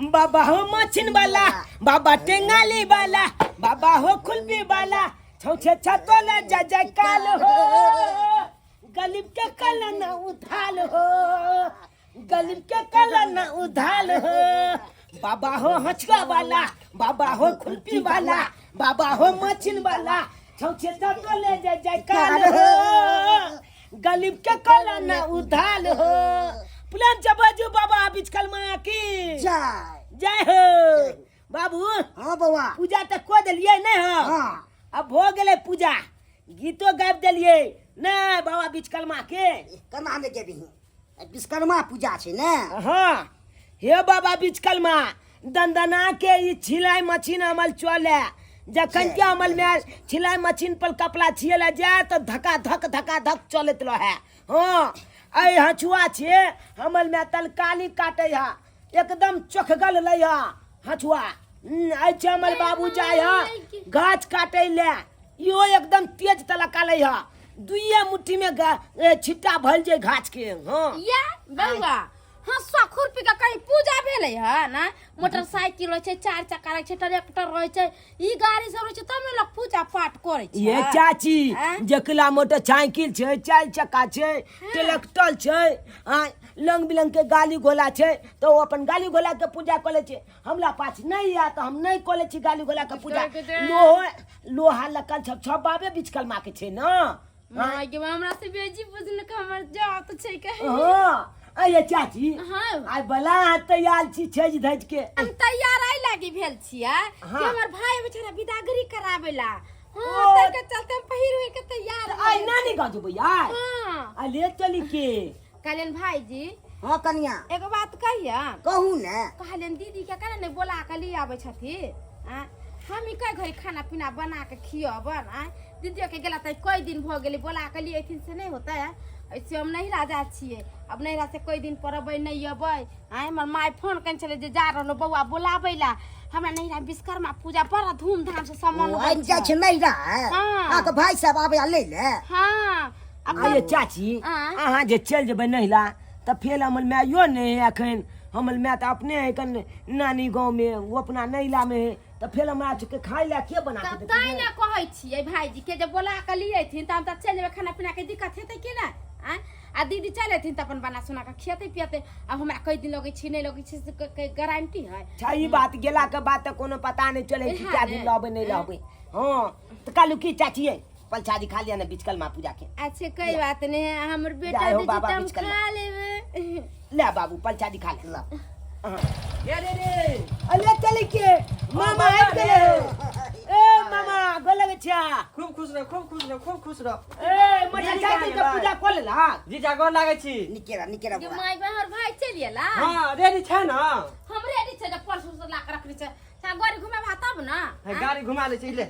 बाबा हो मछिन वाला, बाबा टेंगाली वाला, बाबा हो खुलबी वाला, छौछे छतोला जय जयकाल हो, गरीब के कल न उधाल हो, गरीब के कल न उधाल हो। बाबा हो हचका वाला, बाबा हो खुलपी वाला, बाबा हो मछिन वाला, छौछे छतोला जय जयकाल हो, गरीब के कल न उधाल हो। पुलन चबाजू बाबा बिचकल माँ की जय हो। बाबू हाँ बउआ पूजा तक को दिलिए नहीं हो। हाँ अब हो गए पूजा, गीतो गाबि दिलिए नहीं बाबा बिचकल माँ के। केना ने गेबी विश्वकर्मा पूजा छै ने। हाँ हे बाबा बिचकल माँ, दंदना के ई छिलाई मशीन अमल चले, जखन के अमल में छिलाई मशीन पर कपड़ा छियला जाए तो धक्का धक चलत रहे। हाँ आई हछुआ छे हमल में तलकाली काटे हा, एकदम चोखगल लई हा हछुआ। आई चमल बाबू जाय हा गाछ काटे ले, यो एकदम तेज तलका लई हा, दुइये मुट्ठी में छिट्टा भल जे घाच के। हाँ या बउआ हाँ खुरपी का कहीं पूजा भेले है ना, मोटरसाइकिल रहे छै, चार चक्का रहे छै, ट्रैक्टर रहे छै, ई गाड़ी सब रहे छै, तब ने लोग पूजा पाठ करे छै। ये चाची जकला मोटरसाइकिल छै, चार चक्का छै, ट्रैक्टर छै, लंग बिलंग के गाली घोला छै, तो वो अपन गाली घोला के पूजा करे छै। हमरा पास नहीं आ तो हम नहीं करे छी गाली घोला के पूजा। लोहा लकल छप बाबे बिचकल माँ के छै ना। मां के हमरा से बेजी बुझन के हमर जात छै कहे। हां अये चाची हाँ आई बला तैयार छी छज धज के। हम तैयार आई लागी भेल छियै कि हमर भाई बेचारा विदागरी करावेला। हां ओ, तै के चलते हम पहिर होय के तैयार आई नानी गाँव जेबै यार। हां अले चली के कहलन भाईजी हाँ कनिया एगो बात कहिया। कहू ने। कहलन दीदी के करे ने बोला के ले आबै छथि। हम ही कई घड़ी खाना पीना बना के खियबन। दीदी के गेला त कई दिन भ गेलै, बोला के लिए एथिन से नहीं होता है। ऐसे हम नहीं राजा छिए, अब नहीं से कोई दिन परबै नहीं अबै। हमर माय फोन कन चले जे जा रहलो बउआ बोलाबैला। हमरा नहीं विश्वकर्मा पूजा बड़ा धूमधाम से सम्मान आई होइ जा छै। छै नहीं रहा हाँ। तो भाई साहब आबे ले ले। हां अये चाची अहाँ जे चल जेबै नहिला त फेर हमर मायो ने अखन हमर माय त अपने कन नानी गाँव में वो अपना नैला में, त फेर हमरा के खाइ ला के बना के देतै। तै ने कहै छियै भाईजी के जे बोला के लिएथिन त हम त चल जेबै, खाना पीना के दिक्कत हेतै कि ना। आ दीदी चल एथिन त अपन बना सुना के खियते पियते। आ हमरा कई दिन लगे छी नहीं लगे छी के गारंटी है। सही बात गेला के बाद त कोनो पता नहीं चले कि क्या दिन रहबै नहीं रहबै। हां त कालू की चाची पलछा दिखा लिया ना बिचकल माँ पूजा के। अच्छा कोई बात नहीं है, हमर बेटा जाए हो दीदी बाबा तम बिचकल खा लेबे। ले बाबू पलछा दिखा ले। ये रे अले चली के मामा आबि गेले। ए मामा गोलग छा खूब खुश रह, खूब खुश रह, खूब खुश रह। ए मोटरसाइकिल के पूजा कर लेला। जीजा गोर लागे छी। निकेरा ये माय बहर भाई चलिएला। हां रेडी छै ना। हम रेडी छै, जब परसों से ला के रखनी छै। ता गाड़ी घुमे भा तब ना। है गाड़ी घुमा ले छी ले।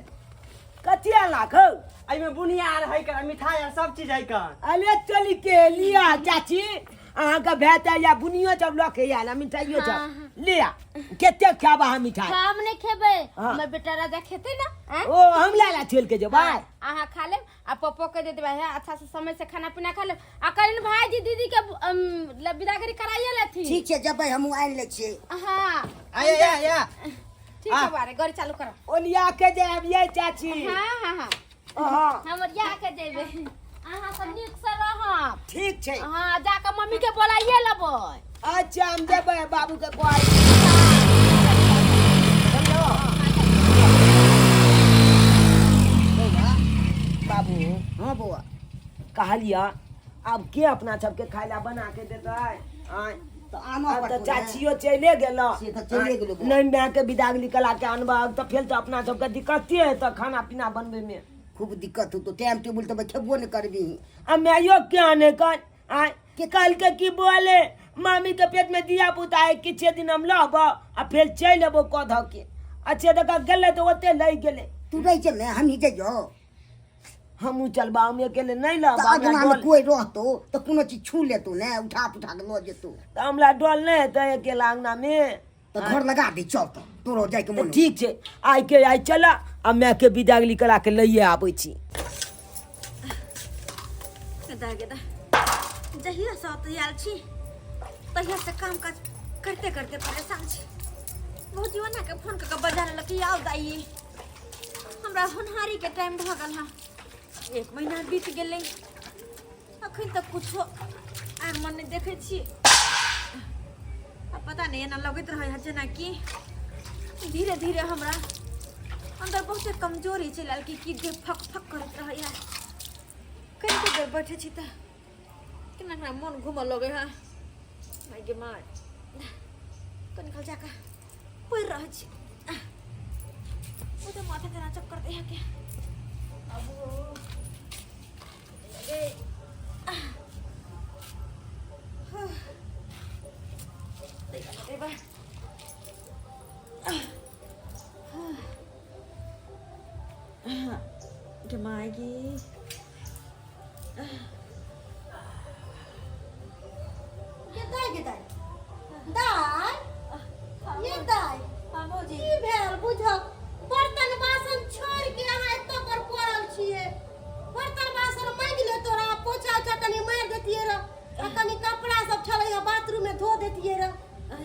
कथिया लाखो आई में बुनिया आर है कर, मिठाई आर सब चीज है कर। अले चली के लिया चाची अहाँ के भेटा या बुनियो जब लके या ना मिठाइयो जब लिया केते खाबा हम मिठाई। हम नहीं खेबे, हमर बेटा राजा खेते ना। ओ हम लाला छेल के जब भाई आहा खा ले आ पप्पो के दे देबे है, अच्छा से समय से खाना पीना खा ले। आ करिन भाईजी दीदी के विदागरी कराइए लेथी। ठीक छै जबै हम आइन ले छी। हां आया या ठीक है बारे गाड़ी चालू करो। ओलिया के जाब ये चाची। हां हां हमर या के देबे। अहाँ सब नीक से रह। ठीक छै। हां जाके मम्मी के बोलाइए लेबै। अच्छा हम देबै बाबू के कोई। बाबू हाँ बउआ कहलिया अब के अपना सबके खाइला बना के देतै। तो आना अब पड़तो तो चाचियो चले गेलो, से तो चले गेलो। नहीं मैं के विदागली कला के अनबा तो फिर तो अपना सबके दिक्कते है तो खाना पीना बनबे में खूब दिक्कत हो तो टाइम टेबल तो खेबो नहीं करबी। अब मैं यो क्या ने कर के कल के की बोले मामी के पेट में दिया पुता है किछ दिन हम लहब आ फिर चल अबो कध के। अच्छे तक गेले तो ओते लई गेले। तू नहीं चल हम ही जाइयो। हमू चलबा हम अकेले नहीं लब। तो अगना में कोई रहतो तो कोनो चीज छू लेतो ने, उठा पुठा के लो जेतो। तो हमला डोल नहीं है अकेला अंगना में तो घर लगा दे चल तो तोरो जाय के तो मन। ठीक है आई के आई चला अब मैं के विदागली करा के लइए आबै छी। गेदा जहिया से तैयार छी तहिया से काम काज करते करते परेशान छी। दीवाना के फोन करके बजाने लगी आओ दाई हमरा होनहारी के टाइम भ गल हा 1 महीना बीत गेलै अखन तक कुछो आर मन नहीं देखे छी अब पता नहीं एना लगत रहे है जेना कि धीरे धीरे हमरा अंदर बहुत कमजोरी चलल कि देह फक फक करत रहे है कहीं देर बैठे छी त केना मन घूम लगे है माय गे माय कन खल जाका पड़ रह छी ओ तो माथा तेरा चक्कर दे है के अब लगे देखा मायगी हाँ भौजी बर्तन बासन छोड़ के अहाँ एत पर पड़ल छिए बर्तन बासन मांगि ले तोरा पोछा उछा कनी मार देतिए रे कनी कपड़ा सब छलै बाथरूम में धो देतिए रे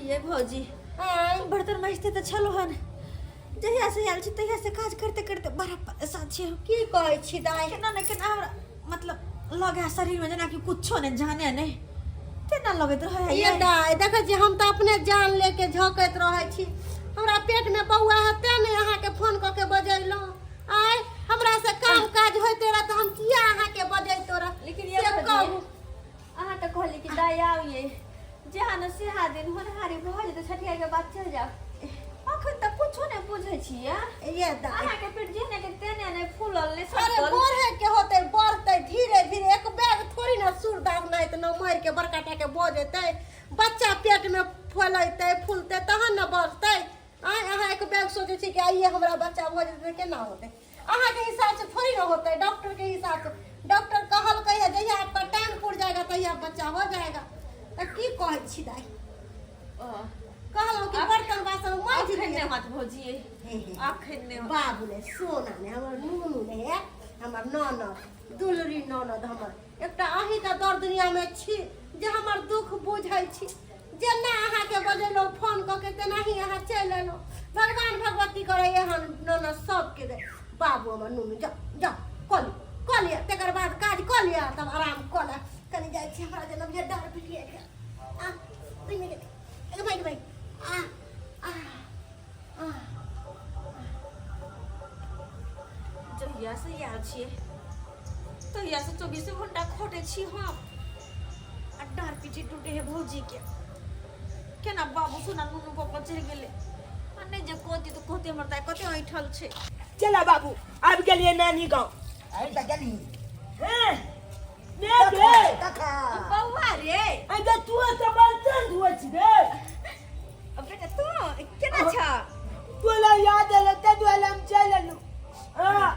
ये भौजी बर्तन मांजते तो चलो हन जहिया से आयल छी तहिया से काज करते करते बड़ा परेशान छी की कहै छी दाई केना ने केना हमरा मतलब लगे शरीर में जना कि कुछो ने जाने नहीं केना लगत रहे ये दाई देखै छी हम त अपने जान लेके झोकैत रहै छी हमरा पेट में बौआ है ते ने अहाँ के फोन क के बजैलो आय हमरा से काम काज होते रह त हम किया अहाँ के बजैतो रह लेकिन ये कहू अहाँ त कहली कि दाई आइए जहां से हा दिन होनहारी भ जे त छठिया के बाद चल जाओ अखन तक कुछो नहीं बुझै छी ये दाई अहाँ के पेट जेने के तेने नहीं फूलल ने अरे बढ़े के होते बढ़ते धीरे धीरे एक बैग थोड़ी ना सुरदाग नहीं त न मार के बड़का टा के बो जेते बच्चा पेट में फैलते फूलते तहन न बढ़ते आय अहाँ एक बैग सोचे छी कि आइए हमरा बच्चा भ जेते केना होते अहाँ के हिसाब से थोड़ी ना होते डॉक्टर के हिसाब से डॉक्टर कहल कहिया जहिया आपका टाइम पूर जाएगा तहिया बच्चा हो जाएगा त की कहै छी दाई कहलो कि बर्तन बासन मांज अखन मत भौजी अखन ने बाबू ने सोना ने हमर नूनू ने हमर ननद दुलरी ननद हमर एकटा अही त दर दुनिया में छी जे हमर दुख बुझै छी जेना अहाँ के बजेलो फोन क के तेना ही अहाँ चल एलो भगवान भगवती करे एहन ननद सब के दे बाबू हमर नूनू जा जा कल तकर बाद काज क लिया तब आराम क ले कनी जाय छी हमरा जनम जे डर पिटिए के आ तुई में के भाई जहिया से याद छिए तहिया से 24 घंटा खोटे छी हम आ डार पीटी टूटे है भौजी के केना बाबू सुना नुनु पापा चल गेले आ नहीं जे कोती तो कोती हमर दाई कते ऐठल छे चला बाबू आब गेलिए नानी गांव आई त गेली हैं देख तखा बौआ रे अगर तू त बर्तन धोछ रे बेटा तू केना छ तोला याद आले त दुआला हम चलनु हां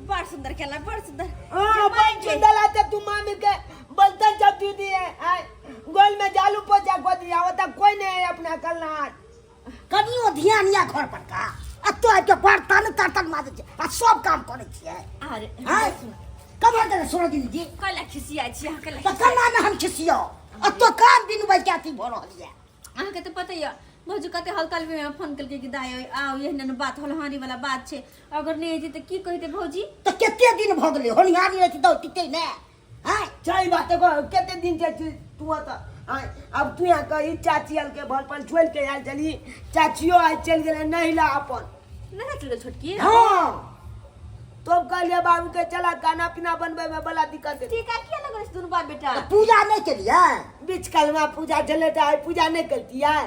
बड़ सुंदर केला बड़ सुंदर हां बड़ सुंदर आते तू मामी के बर्तन जब दी दिए गोल में जालू पोछा को दिया वो त कोई नहीं अपना कलना कनियो ध्यान या घर पर का आ तो के बर्तन तर्तन माजे छै आ सब काम करे छियै अरे हां कब आते सुनो दीदी कला खिसिया छी कला त कना में हम खिसियो आ तो काम दिन भाई क्याती भ रहल है अहाँ के तो पता है भौजी कते हलकल में फोन करके कि दाई आओ एहन बात होलहानी वाला बात छे अगर नहीं जे त की कहिते भौजी तो केते दिन भ गेलै होनिहारी रहती तो टिकै ने हां सही बात है केते दिन से तू त अब तू यहाँ कही चाची आल के भर पर छोड़ के आल चली चाचियो आज चल गए नहीं ला अपन नहीं चल छोटकी हाँ तो कहलिए बाबू के चला खाना पीना बनबे में बड़ा दिक्कत है ठीक है क्या लगे दोनों बाप बेटा पूजा नहीं केलिए बीच कलमा पूजा चले तो पूजा नहीं करती है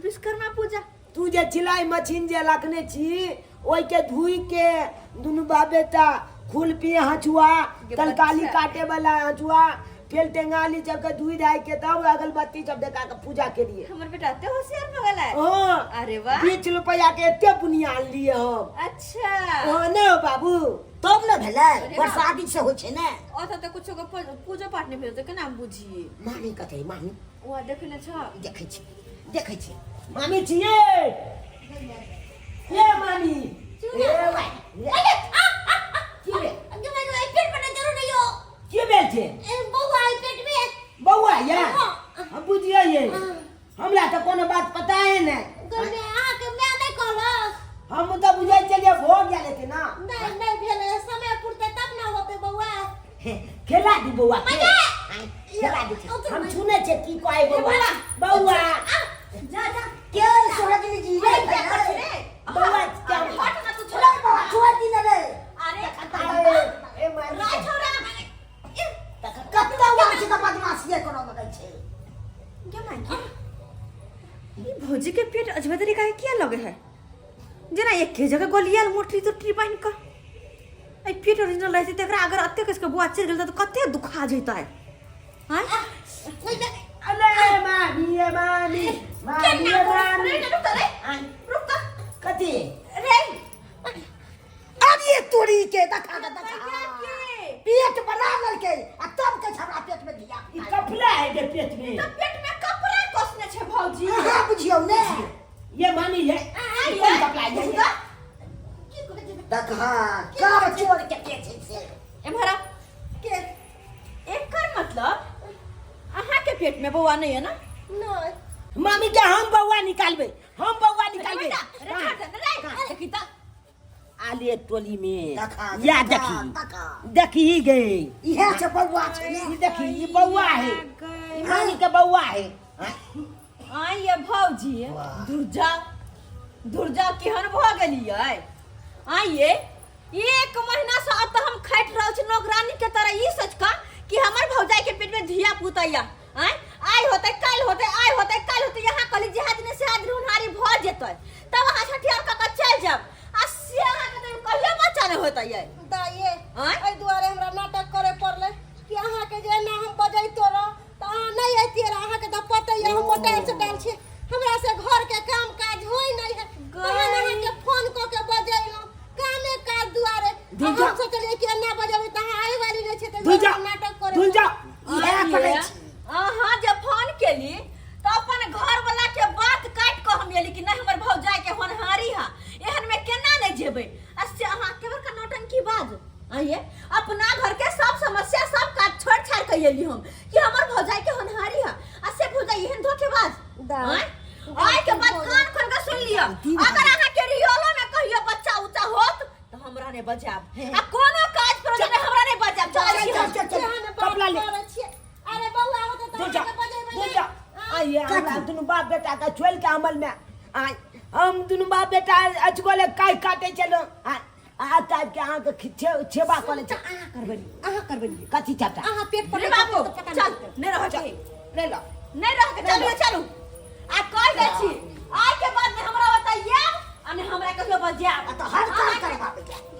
विश्वकर्मा पूजा तू जे सिलाई मशीन जे रखने छी ओई के धुई के दोनों बाप बेटा खुल पिए हछुआ तलकाली काटे वाला हछुआ फिर टेंगाली जब के धुई जाए के तब अगरबत्ती सब देखा के पूजा के लिए हमर बेटा ते होशियार भ गेलै हां अरे वाह 20 रुपया के एते पुनिया लिए हम अच्छा हां ने बाबू तब न भेलै प्रसादी से होय छै ने ओत त कुछो के पूजा पाठ नहीं भेल त केना बुझिए मामी कते मामी ओ देखने छ देखै छी मामी छिए ये मामी ए भाई की बे अगे पेट में जरूर नहीं हो की बे छे बौआ पेट में बौआ ये हम बुझिए ये हमरा तो कोनो बात पता है ने में आ के मैं बौआ के खेला दे हम सुने छे की कहै बौआ बौआ जा जा के सोरा के जी रे बौआ क्या हट ना तू छोड़ बाबा छोड़ दी ना रे अरे ए मार राय छोरा कत्ता वाची का बदमाशी करो मगै छे क्या मांगी ये भौजी के पेट अजब तरीका है क्या लगे है जना एक के जगह गोलियाल मोटरी तो ट्री पाइन का आई पेट ओरिजिनल रहती त एकरा अगर अत्ते कसके बुआ चल गेल त कते दुखा जैता है हां अरे मामी ए मामी मामी ए मामी रुक कथी रे अरे तोरी के देखा पेट बना लल के आ तब के हमरा पेट में दिया ई कपड़ा है के पेट में पेट में कपड़ा कसने छे भौजी हाँ, हां बुझियो ने ये मानी है ये कपड़ा है देखा का चोर के पेट से एमहरा के एकर मतलब अहाँ के पेट में बौआ नहीं है ना नहीं मामी के हम बौआ निकालबे हम बौआ निकालबे देखी त आले टोली में देखा, या देखा, देखी देखा। देखी ही गई इहे से बउआ छे ई ने देखी ई बौआ है ई मामी के बौआ है आई ये भौजी दुर्जा केहन भ गेलियै आइए एक महीना से अब तो हम खैट रहल छी नौकरानी के तरह ई सोच का कि हमर भौजाई के पेट में धिया पुता या आई होते काल होते आई होते काल होते यहाँ कली जहाज ने से आदमी उन्हारी भ जेतै तब वहां छठियार का चल जाब आ से अहाँ के तो कहियो बच्चा नहीं होता ये दाइए आँय? एहि दुआरे हमरा नाटक करे पड़ले कि अहाँ के जे ना हम बजै तोरा त अहाँ नहीं अइतिए रे अहाँ के त पते हम मोटाइल से डाल छी हमरा से घर के काम काज होई नहीं है तहन अहाँ के फोन क के बजैलो कामे काज दुआरे धुल जा। हम सोचलिए कि ना बजबै त अहाँ आइ वाली नहीं छै त धुल जा नाटक करे धुल जा इहे करै छी अहाँ जब फोन केली तो अपन घर वाला के बात काट के हम एली कि नहीं हमर भौजाई के होनहारी है एहन में केना नहीं जेबै अससे अहाँ केवर का नौटंकी बाज आइए अपना घर के सब समस्या सब काट छोड़ छाड़ के एली हम कि हमर भौजाई के होनहारी है अससे भौजाई एहन धोखेबाज दाई आई के बात कान खोल के सुन लियो अगर अहाँ के रियोलो में कहियो बच्चा ऊंचा होत तो हमरा ने बजाब आ कोनो काज पर हमरा ने बजाब चल कपड़ा ले अरे बउआ होत त धुल जा अहाँ के बजैबै धुल जा आइए हमरा दुनु बाप बेटा का छोड़ के अमल में आई हम दुनु बाप बेटा अचगोले काई काटे चलो आ टाइप के अहाँ के छेबा करे छ अहाँ करबे कथी चाहता अहाँ पेट पर रे बाबू चल नहीं रह के ले लो नहीं रह के चलो चलो आ कह दे छी आज के बाद में हमरा बताइए अने हमरा कहियो बजिया तो हर काम करवा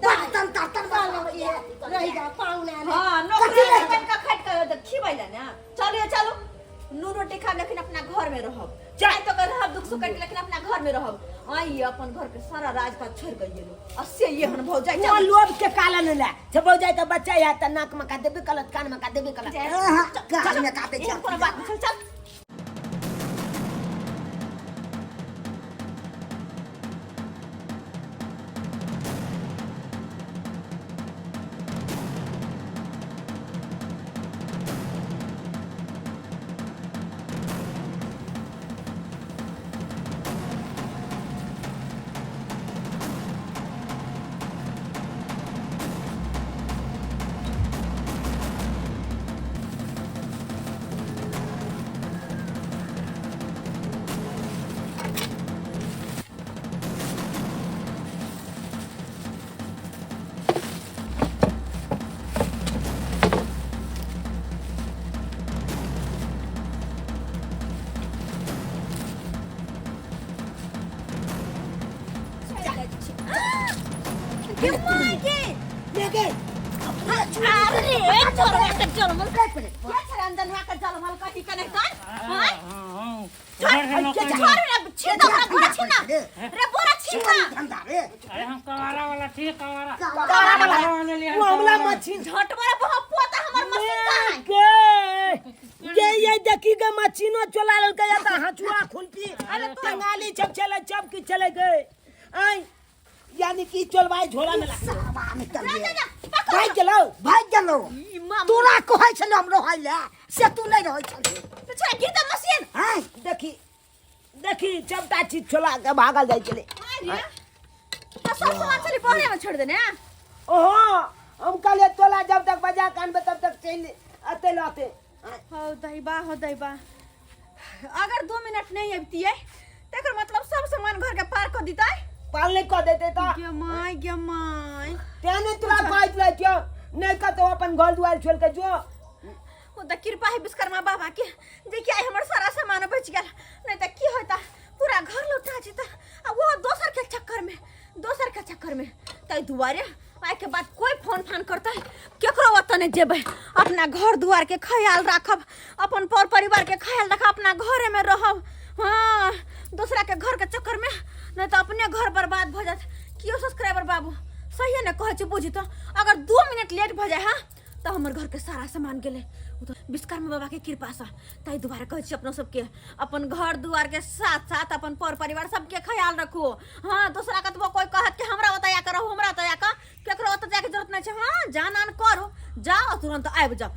बर्तन ये रही जा पाउना ले हां नौकरी बन का खट कर खिबैला ना चलो चलो नू रोटी खा लेकिन अपना घर में रहब चाहे तो कर रहब दुख सुख लेकिन अपना घर में रहब आई अपन घर के सारा राजपाट छोड़ के गेलो असे ये हन भौजाई वो लोभ के काला न ले जब हो जाए तो बच्चा या त नाक में का देबे गलत कान में का देबे गलत कान में काटे चल कोनो बात चल चल देखे अरे चोरवा के जलमल काय पड़े क्या छरे अंदर में का जलमल का टिका नहीं कान हां छोड़ रे छीना बोरा छीना रे बोरा छीना अरे हम कवारा वाला ठीक कवारा कारा वाला मामला मछली झट मारे बहुत पोता हमर मशीन का के ये देखी के मछीनो चला लेल के त हचुआ खुलपी अरे टंगाली छप चले छप की चले गए आई यानी कि चलवाई झोला में भाग गेलो तोरा कहै छल हम रहै ले से तू नहीं रहै छल तो छोड़ गिर द मशीन हां देखी देखी चपटा चीज छोला के भागल जाय चले अरे तो सब सामान चली पहले में छोड़ देने ओहो हम कल तोला जब तक बजा कान तब तक चल आते लाते हो दैबा अगर 2 मिनट नहीं अबती है तेकर मतलब सब सामान घर के पार कर देता है। पालने को देते तो गमाई त्याने तुला पाइप ला क्यों नहीं का तो अपन घर द्वार छोड़ के जो वो तो कृपा है विश्वकर्मा बाबा के देखिए आई हमर सारा सामान बच गया नहीं तो की होता पूरा घर लुटा जेता आ वो दोसर के चक्कर में तई दुआरे आए के बाद कोई फोन फान करता है केकरो वतने जेबे अपना घर दुआर के ख्याल रखब अपन पर परिवार के ख्याल रखब अपना घरे में रहब। हाँ दूसरा के घर के चक्कर में नहीं तो अपने घर बर्बाद हो जात। क्यों सब्सक्राइबर बाबू सही ने कहे बुझी तो अगर 2 मिनट लेट भ जाए हाँ तो हमारे घर के सारा सामान गेले तो विश्वकर्मा बाबा के कृपा से तई दोबारा कहे अपना सबके अपन घर दुआर के साथ साथ अपन पर परिवार सबके ख्याल रखो। हाँ दूसरा का तो कोई कहत के हमरा बताया करो हमरा बताया का केकरो तो जाके जरूरत नहीं है। हाँ जान आन करो जाओ तुरंत आबि जाओ।